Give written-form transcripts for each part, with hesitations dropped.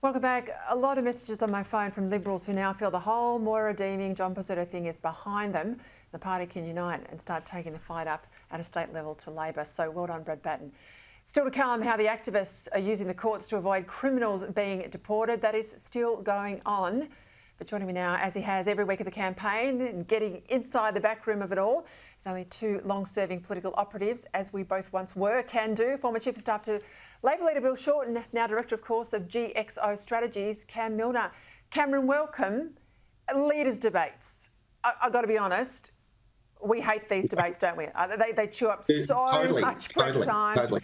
Welcome back. A lot of messages on my phone from Liberals who now feel the whole Moira Deeming, John Pesutto thing is behind them. The party can unite and start taking the fight up at a state level to Labor. So well done, Brad Batten. Still to come, how the activists are using the courts to avoid criminals being deported. That is still going on. But joining me now, as he has every week of the campaign and getting inside the back room of it all, is only two long-serving political operatives, as we both once were, can do. Former Chief of Staff to Labor leader Bill Shorten, now Director, of course, of GXO Strategies, Cam Milner. Cameron, welcome. Leaders' debates. I've got to be honest, we hate these debates, don't we? They chew up so much prep time. Totally.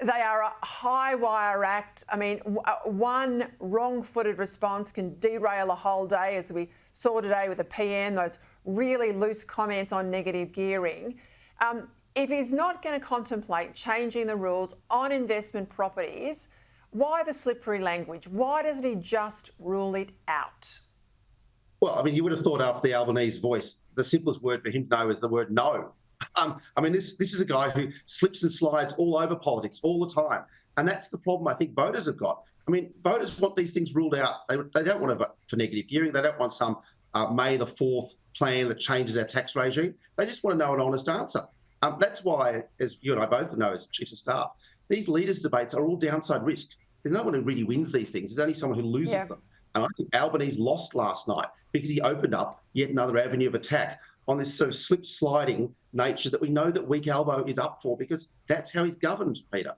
They are a high wire act. I mean, one wrong-footed response can derail a whole day, as we saw today with the PM, those really loose comments on negative gearing. If he's not going to contemplate changing the rules on investment properties, why the slippery language? Why doesn't he just rule it out? Well, I mean, you would have thought after the Albanese voice, the simplest word for him to know is the word no. I mean, this is a guy who slips and slides all over politics all the time. And that's the problem I think voters have got. I mean, voters want these things ruled out. They don't want to vote for negative gearing. They don't want some May the 4th plan that changes our tax regime. They just want to know an honest answer. That's why, as you and I both know as Chiefs of Staff, these leaders' debates are all downside risk. There's no one who really wins these things. There's only someone who loses them. And I think Albanese lost last night because he opened up yet another avenue of attack on this sort of slip-sliding nature that we know that weak Albo is up for, because that's how he's governed, Peter.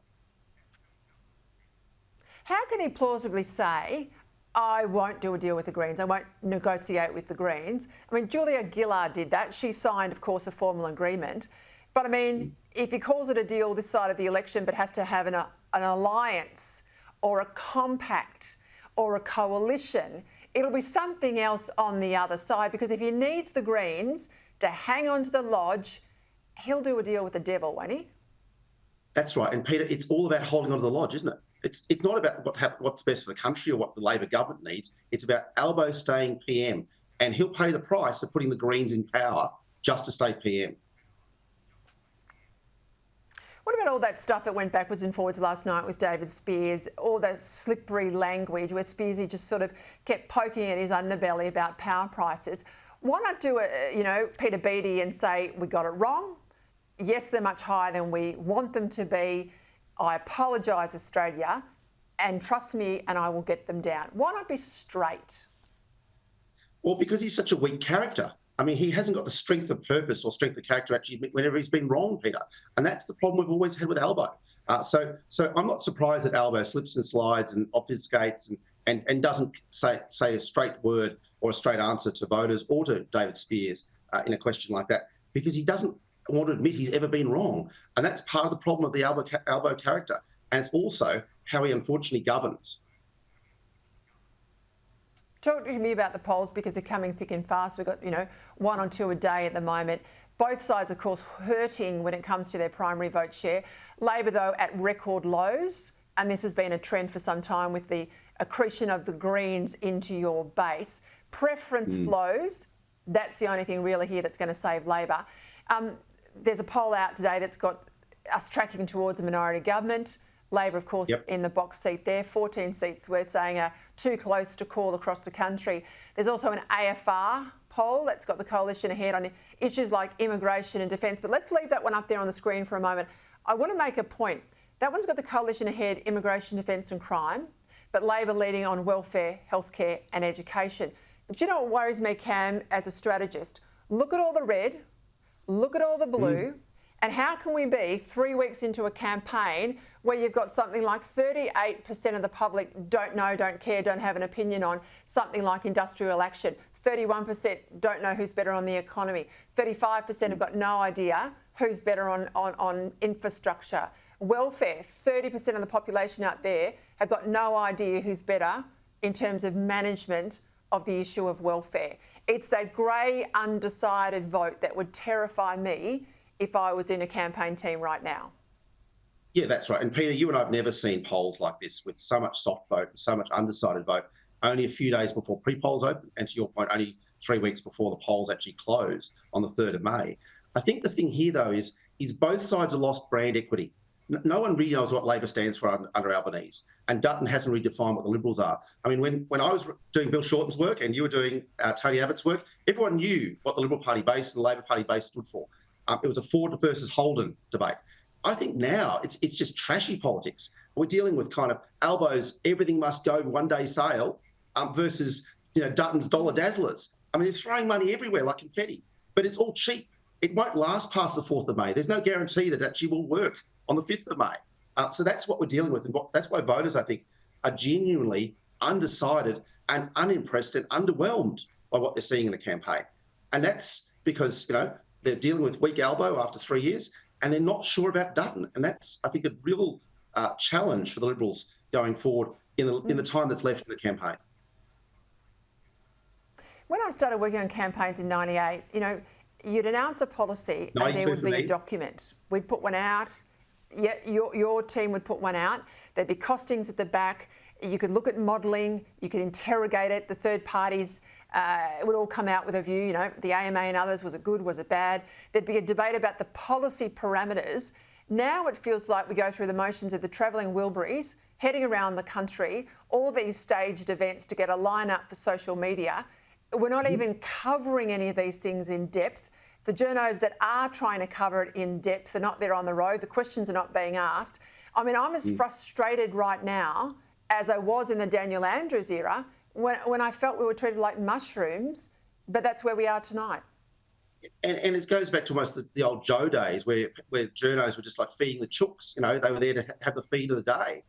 How can he plausibly say, I won't do a deal with the Greens, I won't negotiate with the Greens? I mean, Julia Gillard did that. She signed, of course, a formal agreement. But I mean, if he calls it a deal this side of the election but has to have an alliance or a compact or a coalition, it'll be something else on the other side, because if he needs the Greens to hang on to the lodge, he'll do a deal with the devil, won't he? That's right. And Peter, it's all about holding on to the lodge, isn't it? It's not about what's best for the country or what the Labor government needs. It's about Albo staying PM, and he'll pay the price of putting the Greens in power just to stay PM. What about all that stuff that went backwards and forwards last night with David Spears, all that slippery language where Spearsy just sort of kept poking at his underbelly about power prices? Why not do Peter Beattie and say, we got it wrong? Yes, they're much higher than we want them to be. I apologise, Australia, and trust me, and I will get them down. Why not be straight? Well, because he's such a weak character. I mean, he hasn't got the strength of purpose or strength of character actually whenever he's been wrong, Peter. And that's the problem we've always had with Albo. So I'm not surprised that Albo slips and slides and obfuscates and doesn't say a straight word or a straight answer to voters or to David Spears in a question like that, because he doesn't want to admit he's ever been wrong. And that's part of the problem of the Albo character. And it's also how he unfortunately governs. Talk to me about the polls, because they're coming thick and fast. We've got, 1 or 2 a day at the moment. Both sides, of course, hurting when it comes to their primary vote share. Labor, though, at record lows. And this has been a trend for some time with the accretion of the Greens into your base. Preference flows. That's the only thing really here that's going to save Labor. There's a poll out today that's got us tracking towards a minority government. Labor, of course, in the box seat there. 14 seats we're saying are too close to call across the country. There's also an AFR poll that's got the coalition ahead on issues like immigration and defence. But let's leave that one up there on the screen for a moment. I want to make a point. That one's got the coalition ahead, immigration, defence and crime, but Labor leading on welfare, healthcare and education. But you know what worries me, Cam, as a strategist? Look at all the red, look at all the blue, and how can we be 3 weeks into a campaign where you've got something like 38% of the public don't know, don't care, don't have an opinion on something like industrial action. 31% don't know who's better on the economy. 35% have got no idea who's better on infrastructure. Welfare, 30% of the population out there have got no idea who's better in terms of management of the issue of welfare. It's that grey, undecided vote that would terrify me if I was in a campaign team right now. Yeah, that's right. And Peter, you and I have never seen polls like this with so much soft vote and so much undecided vote only a few days before pre-polls open, and to your point, only 3 weeks before the polls actually close on the 3rd of May. I think the thing here, though, is both sides have lost brand equity. No one really knows what Labor stands for under Albanese, and Dutton hasn't really defined what the Liberals are. I mean, when I was doing Bill Shorten's work and you were doing Tony Abbott's work, everyone knew what the Liberal Party base and the Labor Party base stood for. It was a Ford versus Holden debate. I think now it's just trashy politics. We're dealing with kind of Albo's everything must go one day sale versus Dutton's dollar dazzlers. I mean, they're throwing money everywhere like confetti, but it's all cheap. It won't last past the 4th of May. There's no guarantee that it actually will work on the 5th of May. So that's what we're dealing with. And that's why voters, I think, are genuinely undecided and unimpressed and underwhelmed by what they're seeing in the campaign. And that's because, they're dealing with weak Albo after 3 years and they're not sure about Dutton. And that's, I think, a real challenge for the Liberals going forward in the time that's left in the campaign. When I started working on campaigns in '98, you'd announce a policy and there would be a document. We'd put one out. Yeah, your team would put one out. There'd be costings at the back. You could look at modelling. You could interrogate it. The third parties would all come out with a view. The AMA and others. Was it good? Was it bad? There'd be a debate about the policy parameters. Now it feels like we go through the motions of the travelling Wilburys, heading around the country, all these staged events to get a line-up for social media. We're not even covering any of these things in depth. The journos that are trying to cover it in depth are not there on the road. The questions are not being asked. I mean, I'm as frustrated right now as I was in the Daniel Andrews era when I felt we were treated like mushrooms, but that's where we are tonight. And it goes back to almost the old Joe days where journos were just like feeding the chooks. They were there to have the feed of the day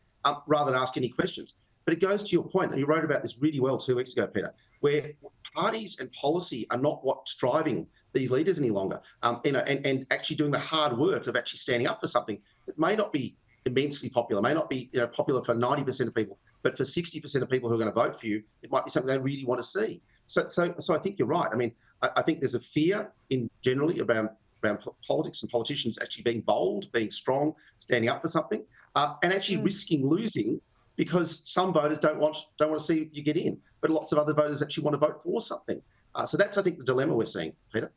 rather than ask any questions. But it goes to your point, and you wrote about this really well 2 weeks ago, Peter, where parties and policy are not what's driving these leaders any longer, and actually doing the hard work of actually standing up for something that may not be immensely popular, may not be popular for 90% of people, but for 60% of people who are going to vote for you, it might be something they really want to see. So I think you're right. I mean, I think there's a fear generally around politics and politicians actually being bold, being strong, standing up for something, and actually risking losing because some voters don't want to see you get in, but lots of other voters actually want to vote for something. So that's, I think, the dilemma we're seeing, Peter.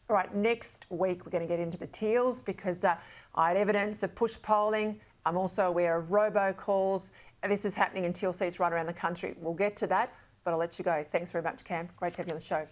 All right, next week we're going to get into the Teals because I had evidence of push polling. I'm also aware of robocalls. This is happening in Teal seats right around the country. We'll get to that, but I'll let you go. Thanks very much, Cam. Great to have you on the show.